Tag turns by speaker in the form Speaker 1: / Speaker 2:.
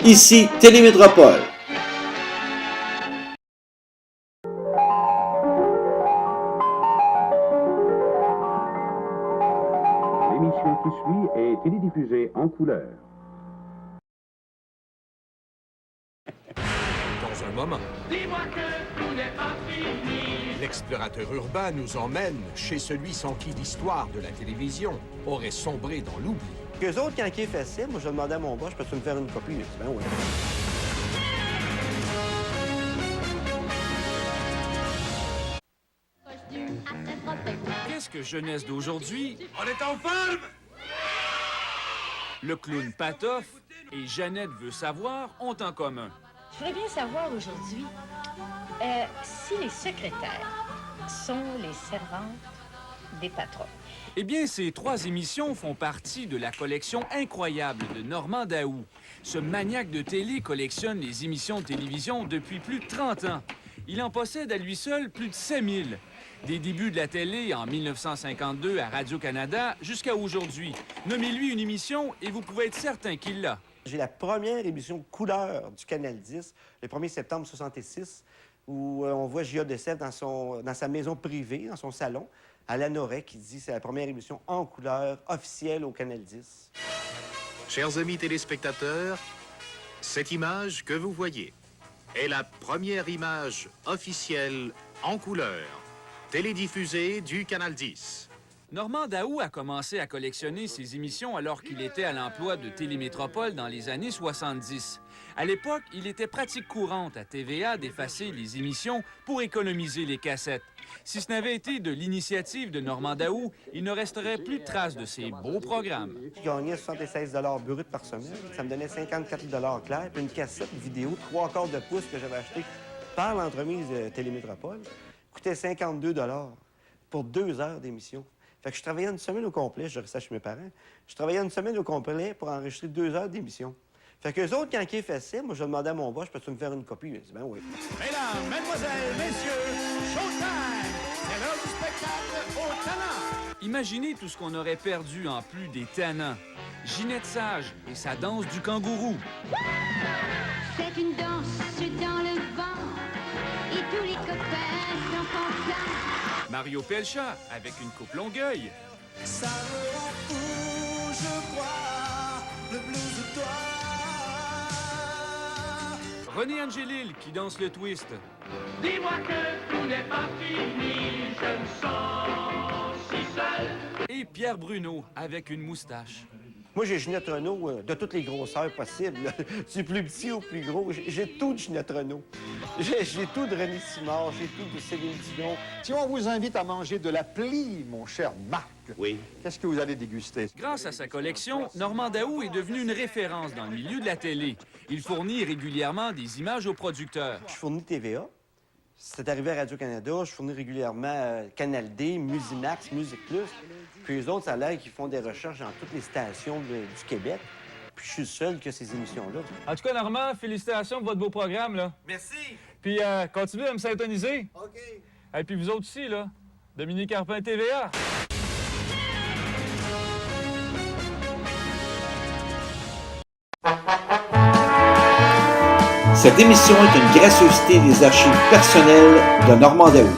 Speaker 1: Ici Télémétropole.
Speaker 2: L'émission qui suit est télédiffusée en couleur.
Speaker 3: Dans un moment,
Speaker 4: Dis-moi que tout n'est pas fini.
Speaker 3: l'explorateur urbain nous emmène chez celui sans qui l'histoire de la télévision aurait sombré dans l'oubli.
Speaker 5: Qu'eux autres, quand ils fait ça, moi, je demandais à mon boss, peux-tu me faire une copie? Il a dit, ben oui.
Speaker 6: Qu'est-ce que jeunesse d'aujourd'hui,
Speaker 3: On est en forme!
Speaker 6: le clown Patoff et Jeannette veut savoir ont en commun?
Speaker 7: Je voudrais bien savoir aujourd'hui si les secrétaires sont les servantes des patrons.
Speaker 6: Eh bien, ces trois émissions font partie de la collection incroyable de Normand Daou. Ce maniaque de télé collectionne les émissions de télévision depuis plus de 30 ans. Il en possède à lui seul plus de 5000. Des débuts de la télé en 1952 à Radio-Canada jusqu'à aujourd'hui. Nommez-lui une émission et vous pouvez être certain qu'il l'a.
Speaker 5: J'ai la première émission couleur du Canal 10, le 1er septembre 66, où on voit J.A. Dessève dans sa maison privée, dans son salon, à Lanoret, qui dit que c'est la première émission en couleur officielle au Canal 10.
Speaker 8: Chers amis téléspectateurs, cette image que vous voyez est la première image officielle en couleur, télédiffusée du Canal 10.
Speaker 6: Normand Daou a commencé à collectionner ses émissions alors qu'il était à l'emploi de Télémétropole dans les années 70. À l'époque, il était pratique courante à TVA d'effacer les émissions pour économiser les cassettes. Si ce n'avait été de l'initiative de Normand Daou, il ne resterait plus de traces de ces beaux programmes.
Speaker 5: Je gagnais 76 brut par semaine. Ça me donnait 54 clair, puis une cassette vidéo 3/4 de pouce que j'avais acheté par l'entremise de Télémétropole. Coûtait 52 pour 2 heures d'émission. Fait que je travaillais une semaine au complet, je restais chez mes parents. Je travaillais une semaine au complet pour enregistrer 2 heures d'émission. Fait qu'eux autres, quand ils faisaient ça, moi, je demandais à mon boss, peux-tu me faire une copie? Il a dit, ben oui.
Speaker 3: Mesdames, mesdemoiselles, messieurs, showtime! C'est l'heure du spectacle au talent!
Speaker 6: Imaginez tout ce qu'on aurait perdu en plus des tannants. Ginette Sage et sa danse du kangourou.
Speaker 9: C'est une danse dans le vent et tous les copains sont contents.
Speaker 6: Mario Pelchat avec une coupe Longueuil.
Speaker 10: Ça me rend fou, je crois, le blues de toi.
Speaker 6: René Angélil qui danse le twist.
Speaker 4: Dis-moi que tout n'est pas fini. Je me sens si seul.
Speaker 6: Et Pierre Bruno avec une moustache.
Speaker 5: Moi, j'ai Ginette Renault de toutes les grosseurs possibles. Du plus petit au plus gros. J'ai tout de Ginette Renault. J'ai tout de René Simard, j'ai tout de Céline Dion.
Speaker 11: Si on vous invite à manger de la plie, mon cher Marc,
Speaker 5: oui.
Speaker 11: Qu'est-ce que vous allez déguster?
Speaker 6: Grâce à sa collection, Normand Daou est devenu une référence dans le milieu de la télé. Il fournit régulièrement des images aux producteurs.
Speaker 5: Je fournis TVA. C'est arrivé à Radio-Canada. Je fournis régulièrement Canal D, Musimax, Musique Plus. Puis eux autres, ça a l'air qu'ils font des recherches dans toutes les stations du Québec. Puis je suis le seul qui a ces émissions-là.
Speaker 12: En tout cas, Normand, félicitations pour votre beau programme, là.
Speaker 10: Merci.
Speaker 12: Puis continuez à me syntoniser.
Speaker 10: OK.
Speaker 12: Et puis vous autres aussi, là. Dominique Carpin, TVA.
Speaker 1: Cette émission est une gracieuseté des archives personnelles de Normand Daou.